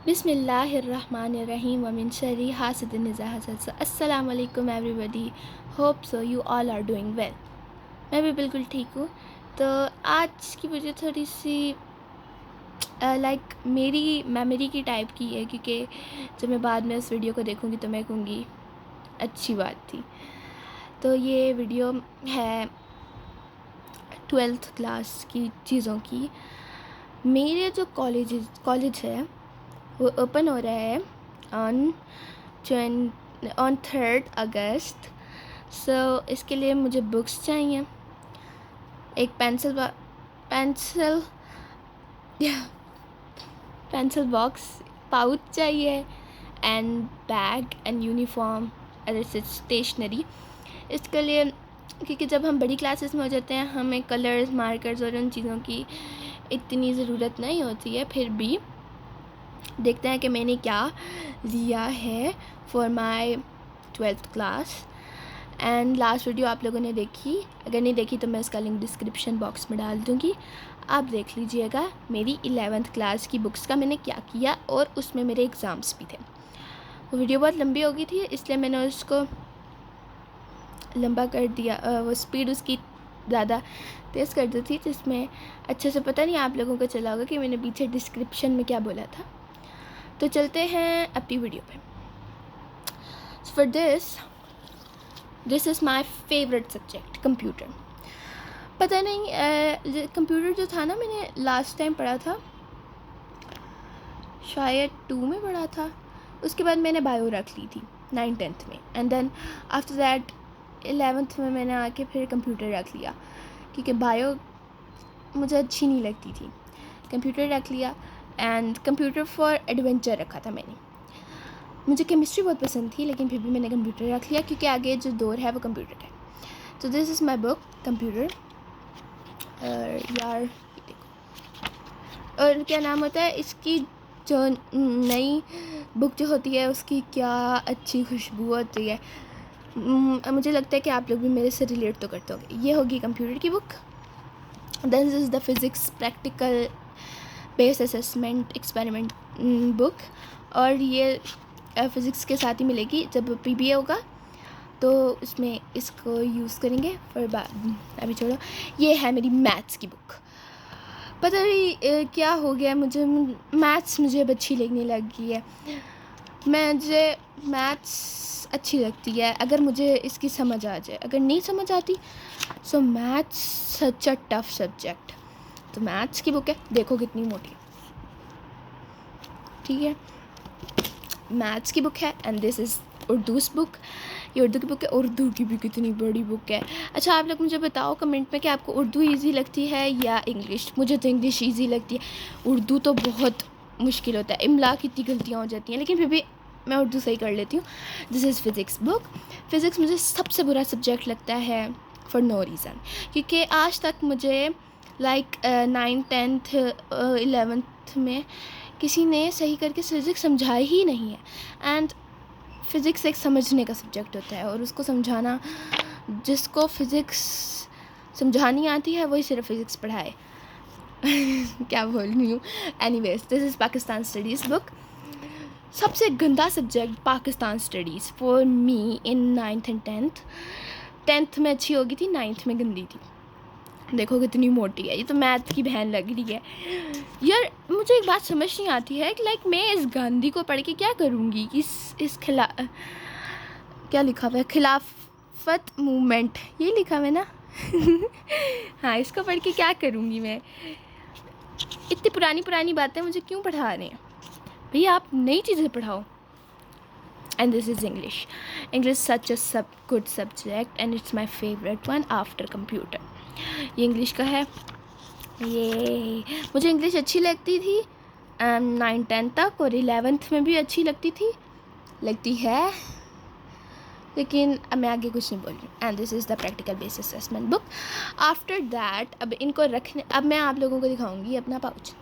बिस्मिल्लाहिर्रहमानिर्रहीम व मिन शर्रि हासिदिन इज़ा हसद। अस्सलाम वालेकुम everybody, hope so you all are doing well. मैं भी बिल्कुल ठीक हूँ। तो आज की वीडियो थोड़ी सी मेरी मेमोरी की टाइप की है, क्योंकि जब मैं बाद में इस वीडियो को देखूँगी तो मैं कहूँगी अच्छी बात थी। तो ये वीडियो है 12th क्लास की चीज़ों की। मेरे जो कॉलेज है वो ओपन हो रहा है ऑन 3rd अगस्त। सो इसके लिए मुझे बुक्स चाहिए, एक पेंसिल पेंसिल बॉक्स, पाउच चाहिए, and bag and uniform and stationery. इसके लिए क्योंकि जब हम बड़ी क्लासेस में हो जाते हैं हमें कलर्स, मार्कर्स और उन चीज़ों की इतनी ज़रूरत नहीं होती है। फिर भी देखते हैं कि मैंने क्या लिया है for my 12th class. And last video आप लोगों ने देखी, अगर नहीं देखी तो मैं इसका लिंक डिस्क्रिप्शन बॉक्स में डाल दूँगी, आप देख लीजिएगा। मेरी 11th क्लास की बुक्स का मैंने क्या किया, और उसमें मेरे एग्ज़ाम्स भी थे। वो वीडियो बहुत लंबी हो गई थी, इसलिए मैंने उसको लंबा कर दिया, वो स्पीड उसकी ज़्यादा तेज़ कर दी थी, जिसमें अच्छे से पता नहीं आप लोगों को चला होगा कि मैंने पीछे डिस्क्रिप्शन में क्या बोला था। तो चलते हैं अपनी वीडियो पे। For this is my favourite subject, computer. पता नहीं कंप्यूटर जो था ना, मैंने लास्ट टाइम पढ़ा था, शायद 2 में पढ़ा था। उसके बाद मैंने बायो रख ली थी 9th-10th में, and then after that 11th में मैंने आके फिर कंप्यूटर रख लिया, क्योंकि बायो मुझे अच्छी नहीं लगती थी। कंप्यूटर रख लिया, एंड कंप्यूटर फॉर एडवेंचर रखा था मैंने। मुझे केमिस्ट्री बहुत पसंद थी, लेकिन फिर भी मैंने कंप्यूटर रख लिया, क्योंकि आगे जो दौर है वो कंप्यूटर का है। तो this is my book computer. यार देखो, और क्या नाम होता है इसकी, जो नई बुक जो होती है उसकी क्या अच्छी खुशबू होती है। मुझे लगता है कि आप लोग भी मेरे से रिलेट तो करते होंगे। ये होगी कंप्यूटर की book. This is the physics practical base assessment experiment book, और ये फ़िज़िक्स के साथ ही मिलेगी। जब PBA होगा तो उसमें इसको यूज़ करेंगे। पर अभी छोड़ो, ये है मेरी मैथ्स की बुक। पता नहीं क्या हो गया, मुझे मैथ्स मुझे अब अच्छी लगने लग गई है। मुझे मैथ्स अच्छी लगती है अगर मुझे इसकी समझ आ जाए, अगर नहीं समझ आती सो maths such a tough subject. तो मैथ्स की बुक है, देखो कितनी मोटी, ठीक है। मैथ्स की बुक है, एंड दिस इज़ उर्दूस बुक। ये उर्दू की बुक है, उर्दू की भी कितनी बड़ी बुक है। अच्छा, आप लोग मुझे बताओ कमेंट में कि आपको उर्दू इजी लगती है या इंग्लिश। मुझे तो इंग्लिश इजी लगती है, उर्दू तो बहुत मुश्किल होता है, इमला की इतनी गलतियाँ हो जाती हैं, लेकिन फिर भी मैं उर्दू सही कर लेती हूँ। This is physics book. Physics मुझे सबसे बुरा सब्जेक्ट लगता है फॉर नो रीज़न, क्योंकि आज तक मुझे 9th 10th 11th में किसी ने सही करके फ़िज़िक्स समझा ही नहीं है। एंड फ़िज़िक्स एक समझने का सब्जेक्ट होता है, और उसको समझाना, जिसको फ़िज़िक्स समझानी आती है वही सिर्फ फ़िज़िक्स पढ़ाए। क्या बोल रही हूँ। Anyways, this is Pakistan studies book. सबसे गंदा subject Pakistan studies for me in 9th and 10th में अच्छी होगी थी, 9th में गंदी थी। देखो कितनी मोटी है, ये तो मैथ की बहन लग रही है यार। मुझे एक बात समझ नहीं आती है कि मैं इस गांधी को पढ़ के क्या करूँगी। इस क्या लिखा हुआ है, खिलाफत मूवमेंट, ये लिखा हुआ है ना। हाँ, इसको पढ़ के क्या करूँगी मैं। इतनी पुरानी पुरानी बातें मुझे क्यों पढ़ा रहे हैं भैया, आप नई चीज़ें पढ़ाओ। And this is English. English such a good subject, and it's my favourite one after computer. ये इंग्लिश का है। ये मुझे इंग्लिश अच्छी लगती थी 9th 10th तक, और 11th में भी अच्छी लगती है, लेकिन अब मैं आगे कुछ नहीं बोल रही। And this is the practical base assessment book. After that अब इनको रखने, अब मैं आप लोगों को दिखाऊंगी अपना pouch.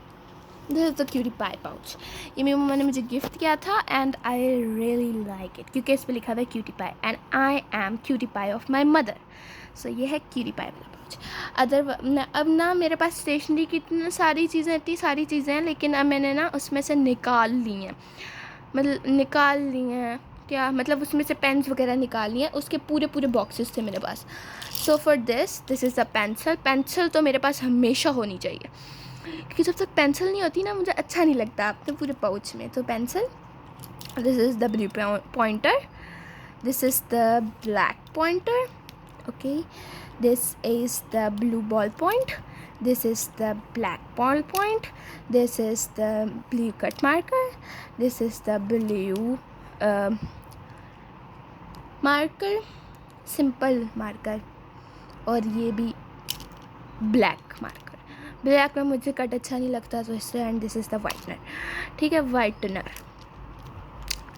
This is the cutie pie pouch. ये मेरी मम्मा ने मुझे गिफ्ट किया था and I really like it, क्योंकि इस पर लिखा था cutie pie and I am cutie pie of my mother. So ये है क्यूटी पाई वाला पाउच। अब ना मेरे पास स्टेशनरी की इतनी सारी चीज़ें हैं, लेकिन अब मैंने ना उसमें से निकाल ली हैं, क्या मतलब उसमें से पेन्स वगैरह निकाल लिए, उसके पूरे बॉक्सेस थे मेरे पास। So for this is a pencil तो मेरे पास हमेशा होनी चाहिए, क्योंकि जब तक पेंसिल नहीं होती ना मुझे अच्छा नहीं लगता अपने पूरे पाउच में। तो pencil, this is the blue pointer, this is the black pointer, okay, this is the blue ball point, this is the black ball point, this is the blue cut marker, this is the blue marker, simple marker, और ये भी black marker. Black में मुझे cut अच्छा नहीं लगता तो इसलिए, and this is the whitener, ठीक है, वाइटनर।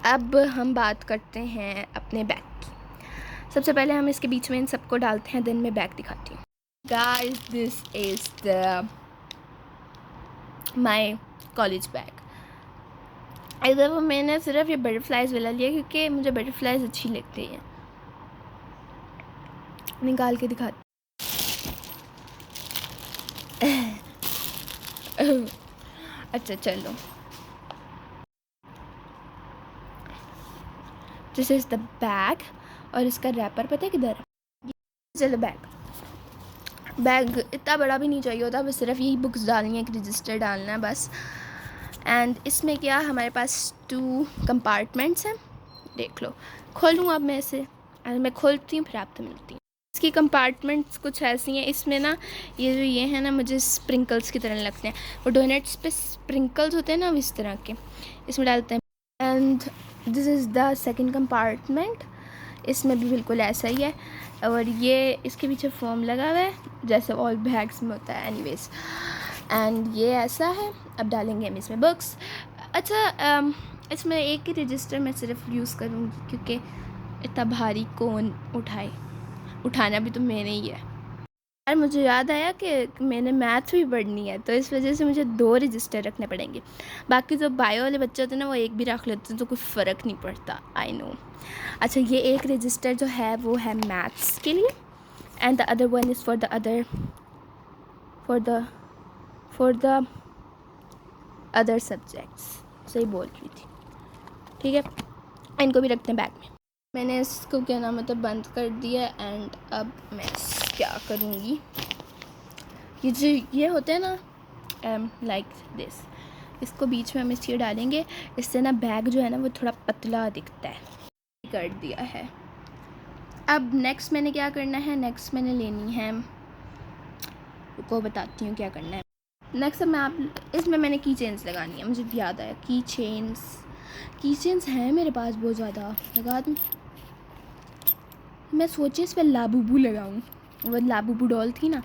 अब हम बात करते हैं अपने बैग की। सबसे पहले हम इसके बीच में इन सबको डालते हैं, देन मैं बैग दिखाती हूँ। Guys, this is my college bag। इधर मैंने सिर्फ ये बटरफ्लाइज वाला लिया क्योंकि मुझे बटरफ्लाइज अच्छी लगती हैं। निकाल के दिखाती। अच्छा चलो, दिस इज़ द बैग, और इसका रैपर पता है किधर है? चलो बैग इतना बड़ा भी नहीं चाहिए होता, बस सिर्फ यही बुक्स डालनी है, एक रजिस्टर डालना है बस। एंड इसमें क्या हमारे पास 2 कंपार्टमेंट्स हैं, देख लो। खोलूँ अब मैं इसे, मैं खोलती हूँ फिर आपसे मिलती हूँ। इसकी कंपार्टमेंट्स कुछ ऐसी हैं, इसमें ना ये हैं ना, मुझे स्प्रिंकल्स की तरह लगते हैं, वो डोनट्स पे स्प्रिंकल्स होते हैं ना, इस तरह के, इसमें डालते हैं। And this is the second compartment, इसमें भी बिल्कुल ऐसा ही है, और ये इसके पीछे फोम लगा हुआ है जैसे ऑल बैग्स में होता है, एनीवेज। एंड ये ऐसा है। अब डालेंगे हम इसमें बुक्स। अच्छा, इसमें एक ही रजिस्टर मैं सिर्फ यूज़ करूँगी क्योंकि इतना भारी कौन उठाना भी तो मैंने ही है। यार मुझे याद आया कि मैंने मैथ भी पढ़नी है, तो इस वजह से मुझे 2 रजिस्टर रखने पड़ेंगे। बाकी जो बायो वाले बच्चे होते हैं ना, वो एक भी रख लेते हैं तो कोई फ़र्क नहीं पड़ता, आई नो। अच्छा, ये एक रजिस्टर जो है वो है मैथ्स के लिए, and the other one is for the other subjects. सही बोल रही थी, ठीक है। इनको भी रखते हैं बैग में। मैंने इसको क्या नाम मतलब बंद कर दिया, एंड अब मैं क्या करूँगी, ये जो ये होते हैं ना लाइक दिस, इसको बीच में हम इसलिए डालेंगे, इससे ना बैग जो है ना वो थोड़ा पतला दिखता है। कर दिया है। अब नेक्स्ट मैंने क्या करना है, नेक्स्ट मैंने लेनी है, को बताती हूँ क्या करना है। नेक्स्ट अब इसमें मैंने की चेन्स लगानी है। मुझे याद आया, की चेन्स हैं मेरे पास बहुत ज़्यादा, लगा दूँ। मैं सोची इस पर लाबूबू लगाऊँ, वो लाबूबू डॉल थी ना।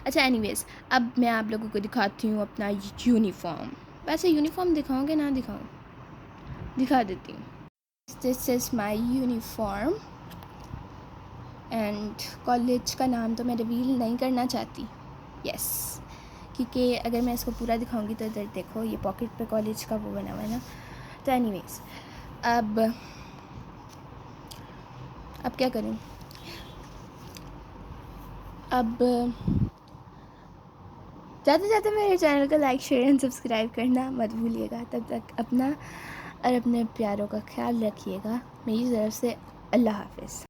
अच्छा एनीवेज, अब मैं आप लोगों को दिखाती हूँ अपना यूनिफॉर्म। वैसे यूनिफॉर्म दिखाऊँ कि ना दिखाऊँ, दिखा देती हूँ। This is my uniform, and college का नाम तो मैं रिवील नहीं करना चाहती, यस, क्योंकि अगर मैं इसको पूरा दिखाऊंगी तो इधर देखो, ये पॉकेट पे कॉलेज का वो बना हुआ है ना। तो एनीवेज, अब क्या करूँ, अब जाते जाते मेरे चैनल को लाइक शेयर एंड सब्सक्राइब करना मत भूलिएगा। तब तक अपना और अपने प्यारों का ख्याल रखिएगा। मेरी तरफ से अल्लाह हाफ़िज़।